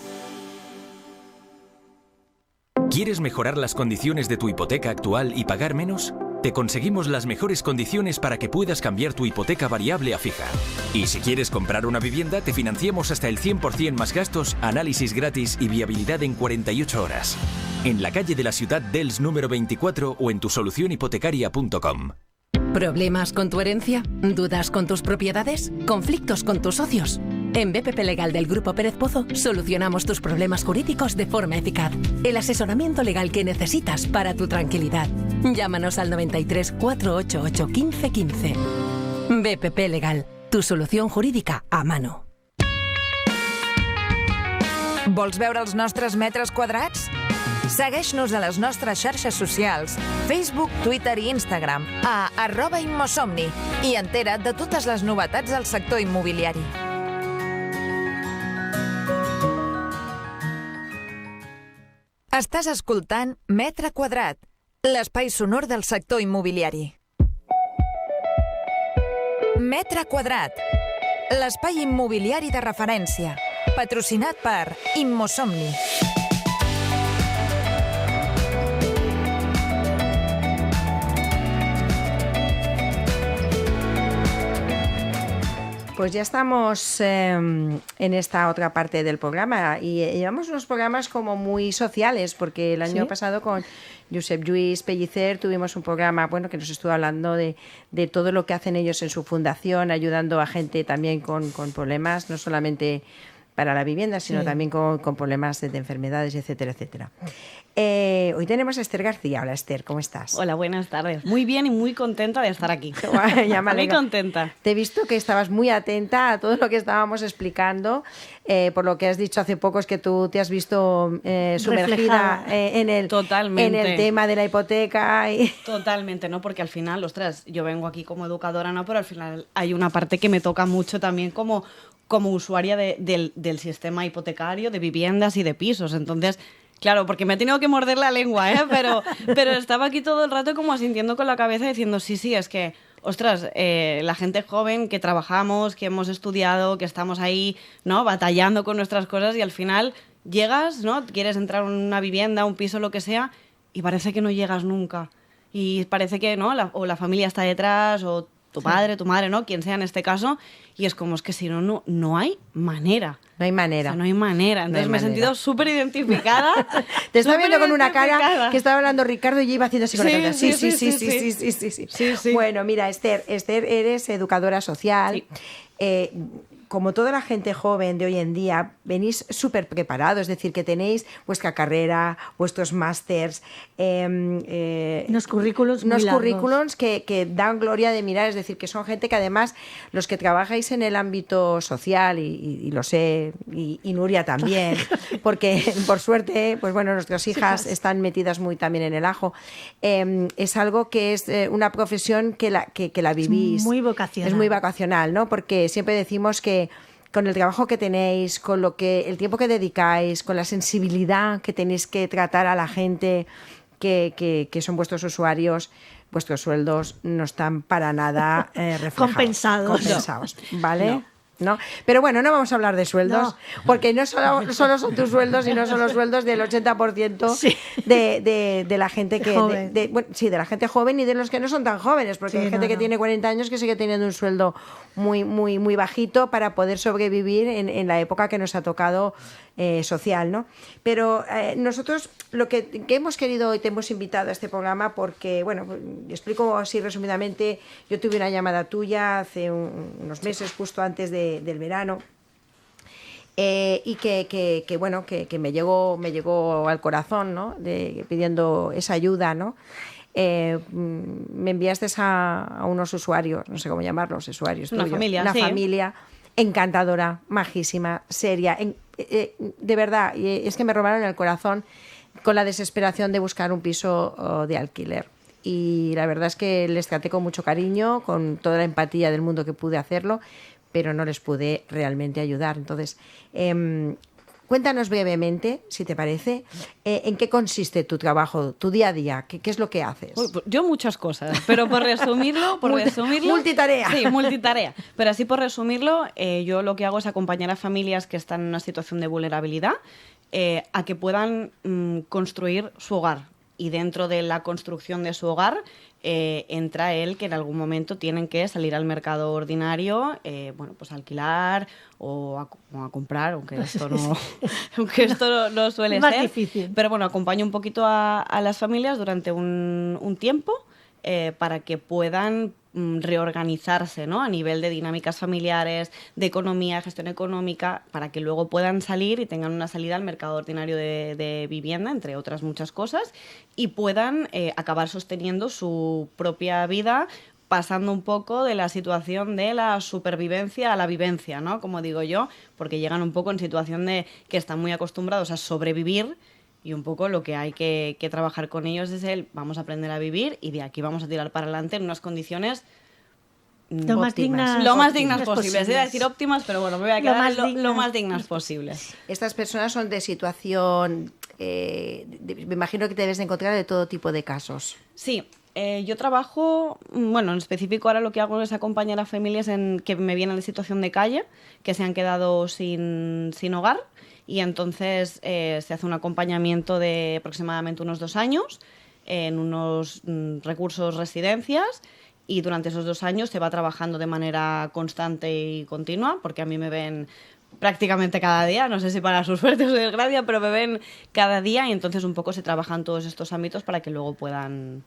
¿Quieres mejorar las condiciones de tu hipoteca actual y pagar menos? Te conseguimos las mejores condiciones para que puedas cambiar tu hipoteca variable a fija. Y si quieres comprar una vivienda, te financiamos hasta el 100% más gastos, análisis gratis y viabilidad en 48 horas. En la calle de la Ciudad d'Elx número 24 o en tusolucionhipotecaria.com. ¿Problemas con tu herencia? ¿Dudas con tus propiedades? ¿Conflictos con tus socios? En BPP Legal del Grupo Pérez Pozo solucionamos tus problemas jurídicos de forma eficaz. El asesoramiento legal que necesitas para tu tranquilidad. Llámanos al 93 488 1515. BPP Legal, tu solución jurídica a mano. Vols veure els nostres metres quadrats? Segueix-nos a les nostres xarxes socials, Facebook, Twitter i Instagram, a @immosomni, i entera't de totes les novetats del sector immobiliari. Estàs escoltant Metre Quadrat, l'espai sonor del sector immobiliari. Metre Quadrat, l'espai immobiliari de referència, patrocinat per Immosomni. Pues ya estamos en esta otra parte del programa y llevamos unos programas como muy sociales, porque el año pasado con Josep Lluís Pellicer tuvimos un programa, bueno, que nos estuvo hablando de todo lo que hacen ellos en su fundación, ayudando a gente también con problemas, no solamente para la vivienda, sino también con problemas de enfermedades, etcétera, etcétera. Hoy tenemos a Esther García. Hola, Esther, ¿cómo estás? Hola, buenas tardes. Muy bien y muy contenta de estar aquí. Muy contenta. Te he visto que estabas muy atenta a todo lo que estábamos explicando. Por lo que has dicho hace poco, es que tú te has visto sumergida en el tema de la hipoteca. Totalmente, ¿no? Porque al final, ostras, yo vengo aquí como educadora, ¿no? Pero al final hay una parte que me toca mucho también como usuaria del sistema hipotecario, de viviendas y de pisos. Entonces, claro, porque me he tenido que morder la lengua, pero estaba aquí todo el rato como asintiendo con la cabeza diciendo, sí, es que, ostras, la gente joven que trabajamos, que hemos estudiado, que estamos ahí, ¿no? Batallando con nuestras cosas y al final llegas, ¿no? Quieres entrar en una vivienda, un piso, lo que sea, y parece que no llegas nunca. Y parece que, ¿no? O la familia está detrás, o tu padre, tu madre, ¿no? Quien sea en este caso, y es como, es que si no hay manera. No hay manera. O sea, no hay manera. Entonces me he sentido súper identificada. Te estaba viendo con una cara que estaba hablando Ricardo y yo iba haciendo así con la cabeza. Sí. Bueno, mira, Esther, eres educadora social. Sí. Como toda la gente joven de hoy en día, venís súper preparados, es decir, que tenéis vuestra carrera, vuestros másters, unos currículums que dan gloria de mirar, es decir, que son gente que además, los que trabajáis en el ámbito social, y lo sé, y Nuria también, porque por suerte, pues bueno, nuestras hijas están metidas muy también en el ajo, es algo que es una profesión que la vivís. Es muy vocacional. Es muy vocacional, ¿no? Porque siempre decimos que con el trabajo que tenéis, con el tiempo que dedicáis, con la sensibilidad que tenéis que tratar a la gente que son vuestros usuarios, vuestros sueldos no están para nada compensados, ¿vale? ¿No? Pero bueno, no vamos a hablar de sueldos, porque no solo son tus sueldos, sino son los sueldos del 80% de la gente de la gente joven y de los que no son tan jóvenes, porque hay gente que tiene 40 años que sigue teniendo un sueldo muy, muy, muy bajito para poder sobrevivir en la época que nos ha tocado social, ¿no? Pero nosotros lo que hemos querido hoy, te hemos invitado a este programa porque, bueno, explico así resumidamente, yo tuve una llamada tuya hace unos meses, justo antes del verano, y que me llegó al corazón, ¿no? Pidiendo esa ayuda, ¿no? Me enviaste a unos usuarios, no sé cómo llamarlos, usuarios tuyos, una familia encantadora, majísima, seria, de verdad, es que me robaron el corazón con la desesperación de buscar un piso de alquiler. Y la verdad es que les traté con mucho cariño, con toda la empatía del mundo que pude hacerlo, pero no les pude realmente ayudar. Entonces, cuéntanos brevemente, si te parece, en qué consiste tu trabajo, tu día a día, qué es lo que haces. Yo muchas cosas, pero por resumirlo... Multitarea. Sí, multitarea. Pero así por resumirlo, yo lo que hago es acompañar a familias que están en una situación de vulnerabilidad a que puedan construir su hogar. Y dentro de la construcción de su hogar entra el que en algún momento tienen que salir al mercado ordinario, pues a alquilar o a comprar, aunque esto no suele ser. Más difícil. Pero bueno, acompaño un poquito a las familias durante un tiempo para que puedan reorganizarse, ¿no? A nivel de dinámicas familiares, de economía, gestión económica, para que luego puedan salir y tengan una salida al mercado ordinario de vivienda, entre otras muchas cosas, y puedan acabar sosteniendo su propia vida, pasando un poco de la situación de la supervivencia a la vivencia, ¿no? Como digo yo, porque llegan un poco en situación de que están muy acostumbrados a sobrevivir. Y un poco lo que hay que trabajar con ellos es vamos a aprender a vivir y de aquí vamos a tirar para adelante en unas condiciones lo más dignas posibles. Iba a decir óptimas, pero bueno, me voy a quedar lo más dignas posibles. Estas personas son de situación, me imagino que te debes de encontrar de todo tipo de casos. Sí. Yo trabajo, en específico ahora lo que hago es acompañar a familias que me vienen de situación de calle, que se han quedado sin hogar. Y entonces se hace un acompañamiento de aproximadamente unos 2 años en unos recursos residencias y durante esos 2 años se va trabajando de manera constante y continua, porque a mí me ven prácticamente cada día, no sé si para su suerte o su desgracia, pero me ven cada día y entonces un poco se trabajan todos estos ámbitos para que luego puedan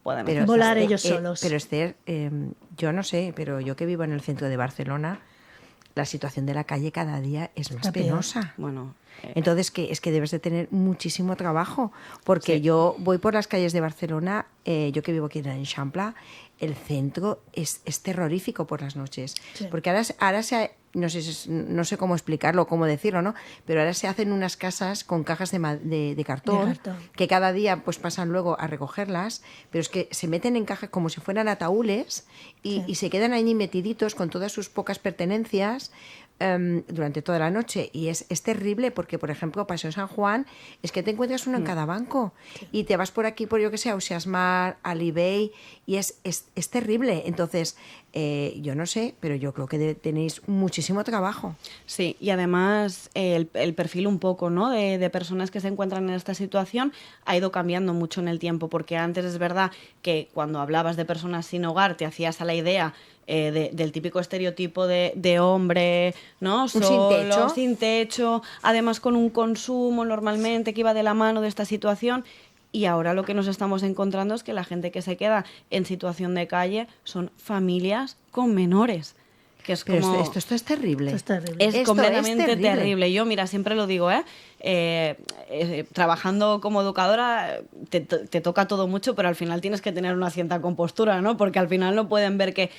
volar ellos solos. Pero Esther, yo no sé, pero yo que vivo en el centro de Barcelona, la situación de la calle cada día es más penosa. Bueno, entonces es que debes de tener muchísimo trabajo, porque yo voy por las calles de Barcelona, yo que vivo aquí en el Eixample, el centro es terrorífico por las noches, porque ahora no sé cómo explicarlo, cómo decirlo, ¿no? Pero ahora se hacen unas casas con cajas de cartón, que cada día pues pasan luego a recogerlas, pero es que se meten en cajas como si fueran ataúdes y se quedan ahí metiditos con todas sus pocas pertenencias durante toda la noche, y es terrible porque, por ejemplo, Paseo San Juan es que te encuentras uno en cada banco y te vas por aquí, por yo que sé, a Ausiàs Marc, a l'eBay, y es terrible. Entonces, yo no sé, pero yo creo que tenéis muchísimo trabajo. Sí, y además el perfil un poco, ¿no?, de personas que se encuentran en esta situación ha ido cambiando mucho en el tiempo, porque antes es verdad que cuando hablabas de personas sin hogar te hacías a la idea del típico estereotipo de hombre, ¿no?, solo, sin techo, además con un consumo normalmente que iba de la mano de esta situación. Y ahora lo que nos estamos encontrando es que la gente que se queda en situación de calle son familias con menores. Que es como... Esto es terrible. Es completamente terrible. Yo, mira, siempre lo digo, trabajando como educadora te toca todo mucho, pero al final tienes que tener una cierta compostura, ¿no? Porque al final no pueden ver que...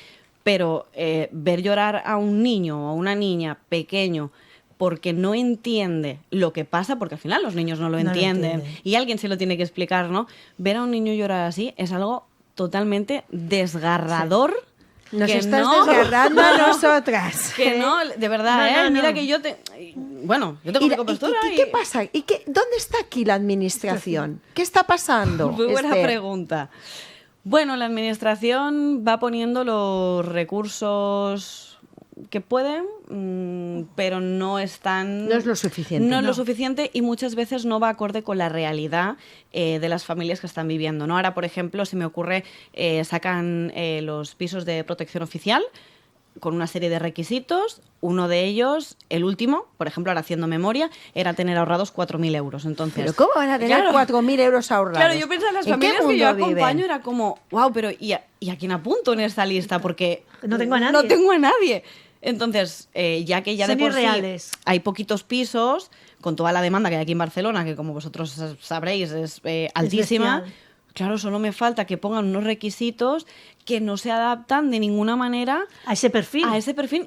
Pero ver llorar a un niño o a una niña pequeño porque no entiende lo que pasa, porque al final los niños no lo entienden y alguien se lo tiene que explicar, ¿no? Ver a un niño llorar así es algo totalmente desgarrador. Sí. Nos estás desgarrando a nosotras. Que no, de verdad, mira que yo bueno, yo tengo mi compostura. ¿Y qué pasa? ¿Dónde está aquí la administración? ¿Qué está pasando? Muy buena pregunta. Bueno, la administración va poniendo los recursos que pueden, pero no están... No es lo suficiente. No es lo suficiente y muchas veces no va acorde con la realidad de las familias que están viviendo, ¿no? Ahora, por ejemplo, se me ocurre, sacan los pisos de protección oficial con una serie de requisitos. Uno de ellos, el último, por ejemplo, ahora haciendo memoria, era tener ahorrados 4.000 euros. Entonces, ¿pero cómo van a tener 4.000 euros ahorrados? Claro, yo pensaba en las familias que yo acompaño, era como, wow, pero ¿y a quién apunto en esta lista? Porque no tengo a nadie. No tengo a nadie. Entonces, ya que ya son de por irreales. Sí hay poquitos pisos, con toda la demanda que hay aquí en Barcelona, que como vosotros sabréis es altísima, claro, solo me falta que pongan unos requisitos que no se adaptan de ninguna manera a ese perfil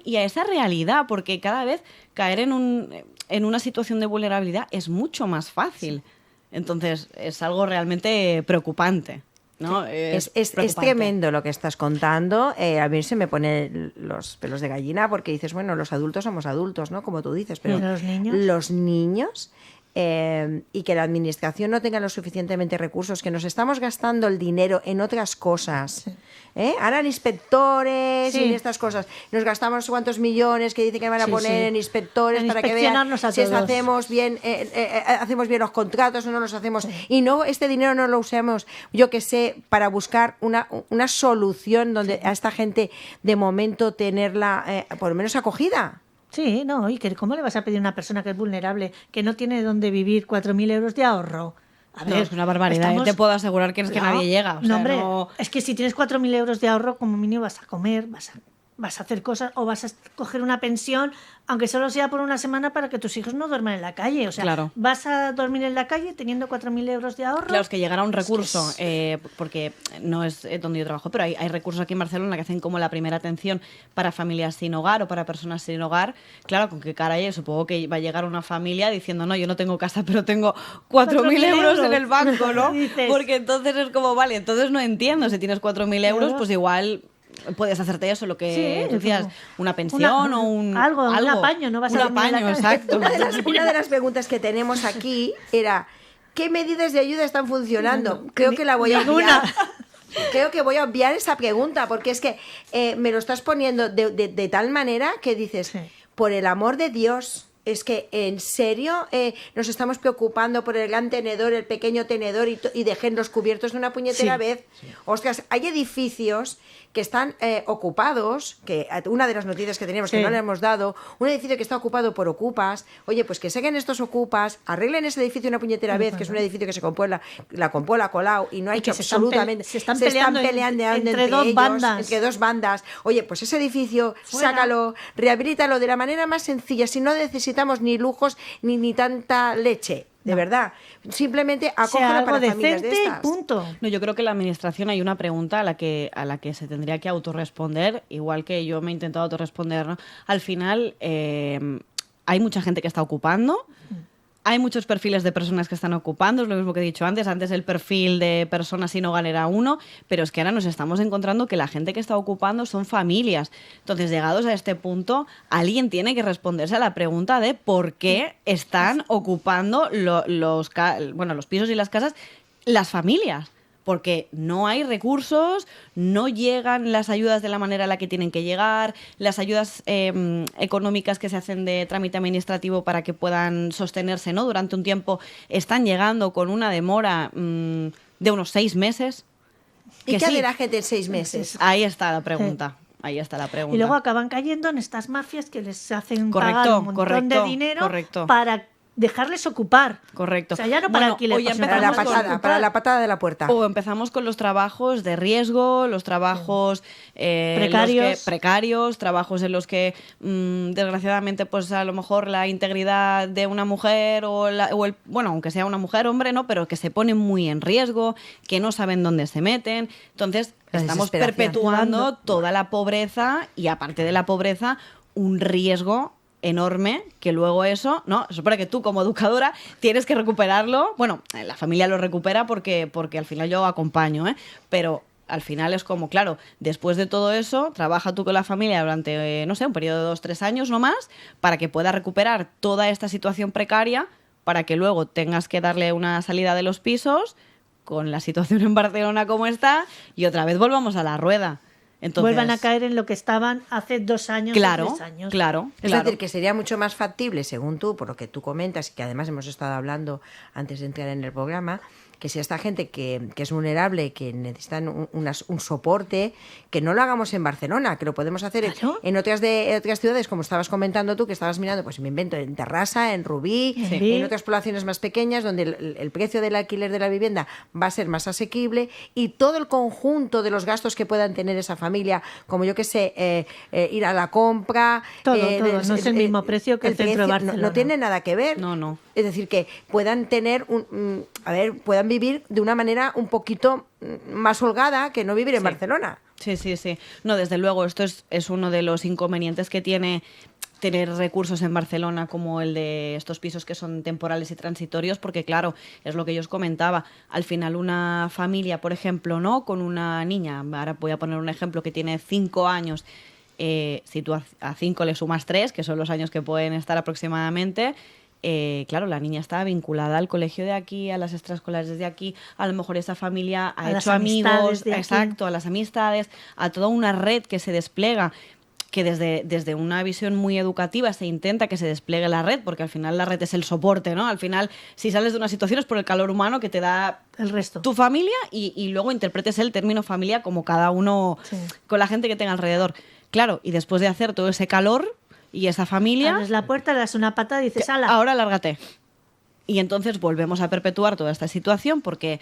y a esa realidad, porque cada vez caer en una situación de vulnerabilidad es mucho más fácil. Entonces, es algo realmente preocupante, ¿no? Es tremendo lo que estás contando. A mí se me ponen los pelos de gallina porque dices, bueno, los adultos somos adultos, ¿no? Como tú dices, pero los niños y que la administración no tenga lo suficientemente recursos, que nos estamos gastando el dinero en otras cosas. Sí. Ahora en inspectores y en estas cosas. Nos gastamos cuántos millones que dicen que van a poner en inspectores para que vean si hacemos bien los contratos o no los hacemos. Y no, este dinero no lo usamos, yo que sé, para buscar una solución donde a esta gente de momento tenerla por lo menos acogida. Sí, no, y que ¿cómo le vas a pedir a una persona que es vulnerable, que no tiene dónde vivir, 4.000 euros de ahorro? A ver, es una barbaridad. Te puedo asegurar que es que nadie llega. No, hombre, es que si tienes 4.000 euros de ahorro, como mínimo vas a comer, vas a hacer cosas o vas a coger una pensión, aunque solo sea por una semana para que tus hijos no duerman en la calle. O sea, vas a dormir en la calle teniendo 4.000 euros de ahorro. Claro, es que llegará un recurso, porque no es donde yo trabajo, pero hay recursos aquí en Barcelona que hacen como la primera atención para familias sin hogar o para personas sin hogar. Claro, con qué cara hay, supongo que va a llegar una familia diciendo, no, yo no tengo casa, pero tengo 4.000 euros en el banco, ¿no? Porque entonces es como, vale, entonces no entiendo, si tienes 4.000 euros, pues igual puedes hacerte eso, lo que decías, una pensión o un apaño, no vas a dormir en la calle. Exacto. Una de las preguntas que tenemos aquí era ¿qué medidas de ayuda están funcionando? Creo que la voy a obviar. Creo que voy a obviar esa pregunta porque es que me lo estás poniendo de tal manera que dices, por el amor de Dios, es que en serio nos estamos preocupando por el gran tenedor, el pequeño tenedor y dejen los cubiertos de una puñetera vez. Sí. Ostras, hay edificios que están ocupados, que una de las noticias que teníamos que no le hemos dado, un edificio que está ocupado por ocupas, oye, pues que saquen estos ocupas, arreglen ese edificio una puñetera vez, que es un edificio que se compone la Colau y no ha hecho absolutamente... Se están peleando entre dos bandas. Entre dos bandas. Oye, pues ese edificio, sácalo, rehabilitalo de la manera más sencilla, si no necesitamos ni lujos ni tanta leche. De verdad, simplemente acógela para familias de estas. Punto. No, yo creo que la administración hay una pregunta a la que se tendría que autorresponder, igual que yo me he intentado autorresponder, ¿no? Al final hay mucha gente que está ocupando. Hay muchos perfiles de personas que están ocupando, es lo mismo que he dicho antes el perfil de personas sin hogar era uno, pero es que ahora nos estamos encontrando que la gente que está ocupando son familias. Entonces, llegados a este punto, alguien tiene que responderse a la pregunta de por qué están ocupando los pisos y las casas las familias. Porque no hay recursos, no llegan las ayudas de la manera en la que tienen que llegar, las ayudas económicas que se hacen de trámite administrativo para que puedan sostenerse, ¿no? Durante un tiempo están llegando con una demora de unos 6 meses. ¿Y qué hace la gente en 6 meses? Ahí está la pregunta. Ahí está la pregunta. Y luego acaban cayendo en estas mafias que les hacen pagar un montón de dinero para dejarles ocupar. Correcto. O sea, ya no para alquiler, para la patada de la puerta. O empezamos con los trabajos de riesgo, los trabajos precarios, trabajos en los que desgraciadamente pues a lo mejor la integridad de una mujer aunque sea una mujer, hombre, no, pero que se ponen muy en riesgo, que no saben dónde se meten. Entonces, estamos perpetuando toda la pobreza y aparte de la pobreza, un riesgo enorme, que luego eso supone que tú como educadora tienes que recuperarlo. Bueno, la familia lo recupera porque al final yo acompaño, pero al final es como, claro, después de todo eso, trabaja tú con la familia durante, un periodo de 2-3 años no más, para que pueda recuperar toda esta situación precaria, para que luego tengas que darle una salida de los pisos, con la situación en Barcelona como está, y otra vez volvamos a la rueda. Entonces, vuelvan a caer en lo que estaban hace 2 años o 3 años. Claro. Es decir, que sería mucho más factible, según tú, por lo que tú comentas, y que además hemos estado hablando antes de entrar en el programa, que si esta gente que es vulnerable, que necesitan un soporte, que no lo hagamos en Barcelona, que lo podemos hacer en otras ciudades, como estabas comentando tú, que estabas mirando, pues me invento, en Terrassa, en Rubí, en otras poblaciones más pequeñas, donde el precio del alquiler de la vivienda va a ser más asequible, y todo el conjunto de los gastos que puedan tener esa familia, como yo que sé, ir a la compra... Todo, no es el mismo precio que el centro de Barcelona. No tiene nada que ver. No. Es decir, que puedan tener puedan vivir de una manera un poquito más holgada que no vivir en Barcelona. Sí. No, desde luego, esto es uno de los inconvenientes que tiene tener recursos en Barcelona como el de estos pisos que son temporales y transitorios, porque claro, es lo que yo os comentaba, al final una familia, por ejemplo, ¿no? Con una niña, ahora voy a poner un ejemplo, que tiene 5 años, si tú a 5 le sumas 3, que son los años que pueden estar aproximadamente... claro, la niña está vinculada al colegio de aquí, a las extraescolares de aquí, a lo mejor esa familia ha hecho amigos, a las amistades, a toda una red que se despliega, que desde una visión muy educativa se intenta que se despliegue la red, porque al final la red es el soporte, ¿no? Al final, si sales de una situación es por el calor humano que te da el resto, tu familia, y luego interpretes el término familia como cada uno, con la gente que tenga alrededor. Claro, y después de hacer todo ese calor... Y esa familia... Abres la puerta, le das una patada y dices, ¡hala! Ahora lárgate. Y entonces volvemos a perpetuar toda esta situación porque,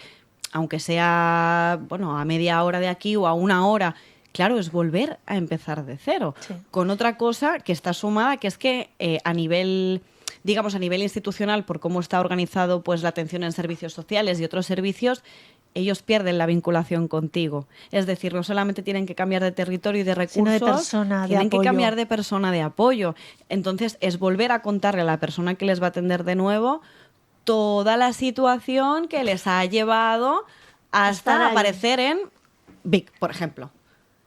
aunque sea a media hora de aquí o a 1 hora, claro, es volver a empezar de cero. Sí. Con otra cosa que está sumada, que es que a nivel institucional, por cómo está organizado pues la atención en servicios sociales y otros servicios, ellos pierden la vinculación contigo. Es decir, no solamente tienen que cambiar de territorio y de recursos, tienen que cambiar de persona de apoyo. Entonces, es volver a contarle a la persona que les va a atender de nuevo toda la situación que les ha llevado hasta aparecer en Vic, por ejemplo.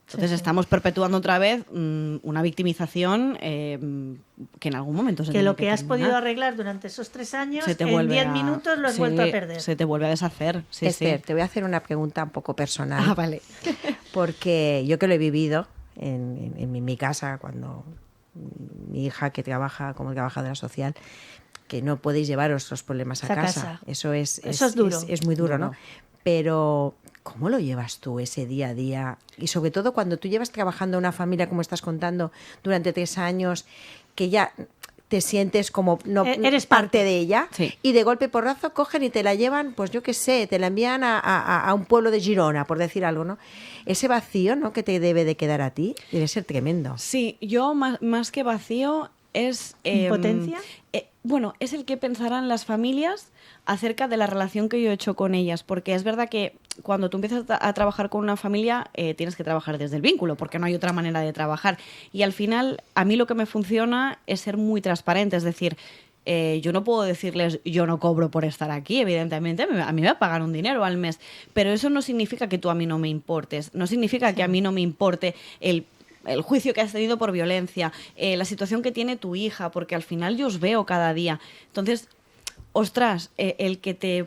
Entonces estamos perpetuando otra vez una victimización que en algún momento se que lo que has podido arreglar durante esos 3 años, en 10 minutos lo has vuelto a perder. Se te vuelve a deshacer. Esther, te voy a hacer una pregunta un poco personal. Ah, vale. Porque yo que lo he vivido en mi casa cuando mi hija que trabaja como trabajadora social, que no podéis llevaros los problemas a casa. Eso es duro. Es muy duro, ¿no? Pero ¿cómo lo llevas tú ese día a día? Y sobre todo cuando tú llevas trabajando en una familia, como estás contando, durante 3 años, que ya te sientes como no eres parte de ella, y de golpe porrazo cogen y te la llevan, pues yo qué sé, te la envían a un pueblo de Girona, por decir algo, ¿no? Ese vacío, ¿no?, que te debe de quedar a ti, debe ser tremendo. Sí, yo más que vacío es... ¿Impotencia? Bueno, es el que pensarán las familias acerca de la relación que yo he hecho con ellas, porque es verdad que cuando tú empiezas a trabajar con una familia tienes que trabajar desde el vínculo, porque no hay otra manera de trabajar. Y al final, a mí lo que me funciona es ser muy transparente, es decir, yo no puedo decirles yo no cobro por estar aquí, evidentemente, a mí me va a pagar un dinero al mes, pero eso no significa que tú a mí no me importes, no significa que a mí no me importe el juicio que has tenido por violencia, la situación que tiene tu hija, porque al final yo os veo cada día. Entonces, ostras,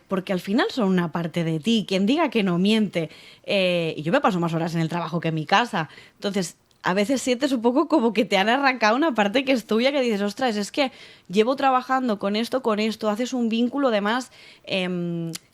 porque al final son una parte de ti, quien diga que no miente. Y yo me paso más horas en el trabajo que en mi casa. Entonces, a veces sientes un poco como que te han arrancado una parte que es tuya, que dices, ostras, es que llevo trabajando con esto, haces un vínculo además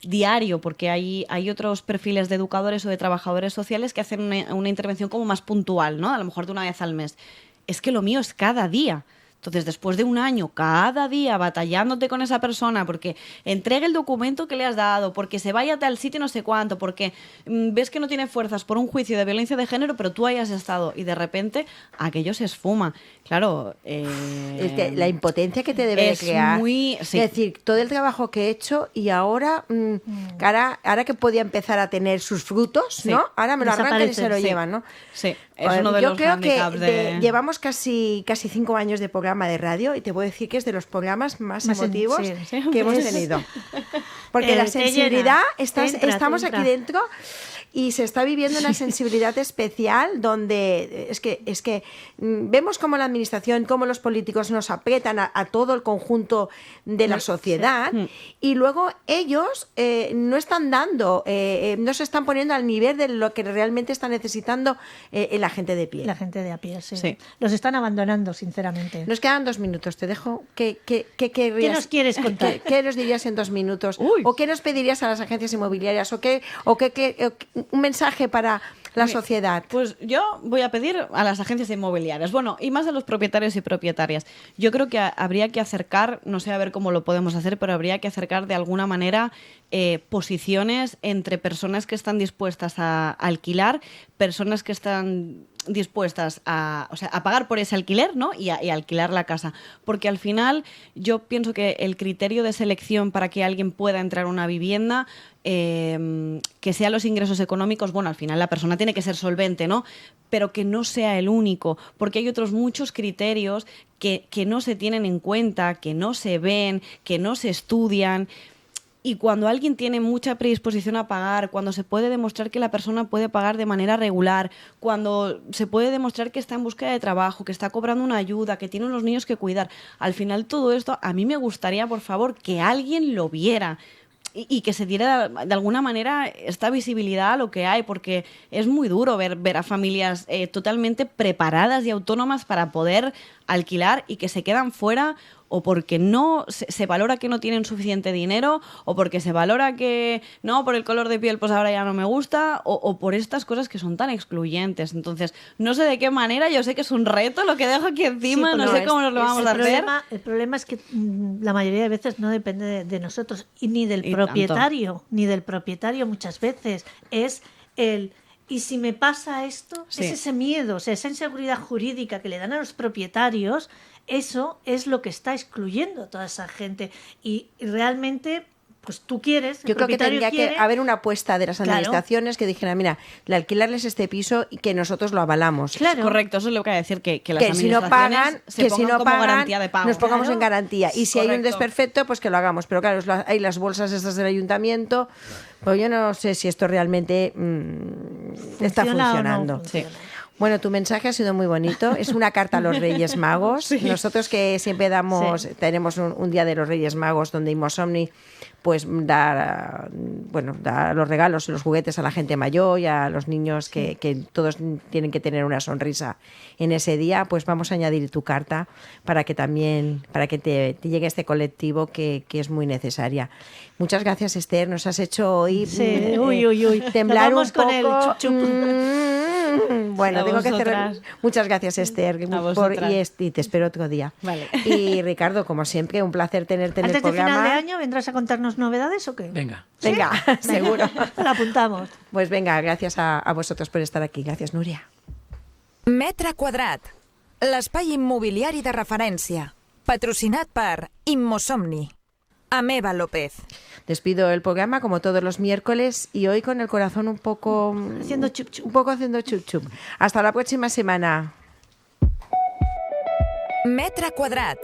diario, porque hay otros perfiles de educadores o de trabajadores sociales que hacen una intervención como más puntual, ¿no? A lo mejor de una vez al mes. Es que lo mío es cada día. Entonces, después de un año, cada día batallándote con esa persona porque entregue el documento que le has dado, porque se vaya a tal sitio no sé cuánto, porque ves que no tiene fuerzas por un juicio de violencia de género, pero tú hayas estado y de repente aquello se esfuma. Claro. Es que la impotencia que te debe de crear. Es decir, todo el trabajo que he hecho y ahora que podía empezar a tener sus frutos, ¿no? Ahora me lo arrancan y se lo llevan, ¿no? Sí, es uno de los handicaps de... Llevamos casi 5 años de programa de radio y te puedo decir que es de los programas más emotivos que hemos tenido. Porque la sensibilidad, estamos aquí dentro y se está viviendo una sensibilidad especial donde es que vemos cómo la administración, cómo los políticos nos aprietan a todo el conjunto de la sociedad y luego ellos no están dando, no se están poniendo al nivel de lo que realmente está necesitando la gente de pie. La gente de a pie, sí. Los están abandonando, sinceramente. Nos quedan 2 minutos, te dejo. ¿Qué nos quieres contar? ¿Qué nos dirías en 2 minutos? Uy. ¿O qué nos pedirías a las agencias inmobiliarias? ¿O qué un mensaje para la sociedad? Pues yo voy a pedir a las agencias inmobiliarias, bueno, y más a los propietarios y propietarias. Yo creo que habría que acercar, no sé a ver cómo lo podemos hacer, pero habría que acercar de alguna manera posiciones entre personas que están dispuestas a alquilar, personas que están dispuestas a pagar por ese alquiler, ¿no? y alquilar la casa. Porque al final yo pienso que el criterio de selección para que alguien pueda entrar a una vivienda, que sean los ingresos económicos, bueno, al final la persona tiene que ser solvente, ¿no? Pero que no sea el único, porque hay otros muchos criterios que no se tienen en cuenta, que no se ven, que no se estudian. Y cuando alguien tiene mucha predisposición a pagar, cuando se puede demostrar que la persona puede pagar de manera regular, cuando se puede demostrar que está en búsqueda de trabajo, que está cobrando una ayuda, que tiene unos niños que cuidar, al final todo esto a mí me gustaría, por favor, que alguien lo viera y que se diera de alguna manera esta visibilidad a lo que hay, porque es muy duro ver a familias totalmente preparadas y autónomas para poder alquilar y que se quedan fuera o porque no se valora que no tienen suficiente dinero o porque se valora que no, por el color de piel pues ahora ya no me gusta o por estas cosas que son tan excluyentes. Entonces, no sé de qué manera, yo sé que es un reto lo que dejo aquí encima, sí, no sé cómo nos lo vamos a hacer. El problema es que la mayoría de veces no depende de nosotros y ni del propietario, muchas veces es el... Y si me pasa esto, es ese miedo, o sea, esa inseguridad jurídica que le dan a los propietarios, eso es lo que está excluyendo a toda esa gente. Y realmente, pues tú quieres... Yo creo que tendría que haber una apuesta de las administraciones que dijeran, mira, de alquilarles este piso y que nosotros lo avalamos. Claro. Correcto, eso es lo que voy a decir, que las administraciones se pongan como garantía de pago. Nos pongamos en garantía. Y si hay un desperfecto, pues que lo hagamos. Pero claro, hay las bolsas estas del ayuntamiento... Pues yo no sé si esto realmente está funcionando. No funciona. Bueno, tu mensaje ha sido muy bonito. Es una carta a los Reyes Magos. Sí. Nosotros que siempre tenemos un día de los Reyes Magos donde Immosomni pues da los regalos y los juguetes a la gente mayor y a los niños que todos tienen que tener una sonrisa en ese día, pues vamos a añadir tu carta para que te llegue a este colectivo que es muy necesaria. Muchas gracias, Esther. Nos has hecho hoy temblar un poco. Con el chup chup. Bueno, tengo que cerrar. Muchas gracias, Esther, y te espero otro día. Vale. Y Ricardo, como siempre, un placer tenerte en el programa. ¿Antes de final de año vendrás a contarnos novedades o qué? Venga. ¿Sí? Venga, seguro. Lo apuntamos. Pues venga, gracias a vosotros por estar aquí. Gracias, Núria. Metre quadrat, l'espai immobiliari de referència. Patrocinat per Immosomni. Ameva López. Despido el programa como todos los miércoles y hoy con el corazón un poco haciendo chup chup. Hasta la próxima semana. Metre quadrat,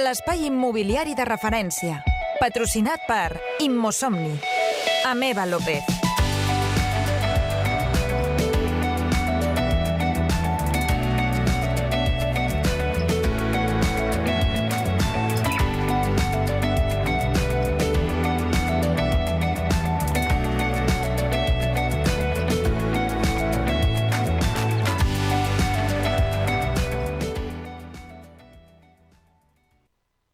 l'espai immobiliari de referència. Patrocinat per Immosomni. Ameva López.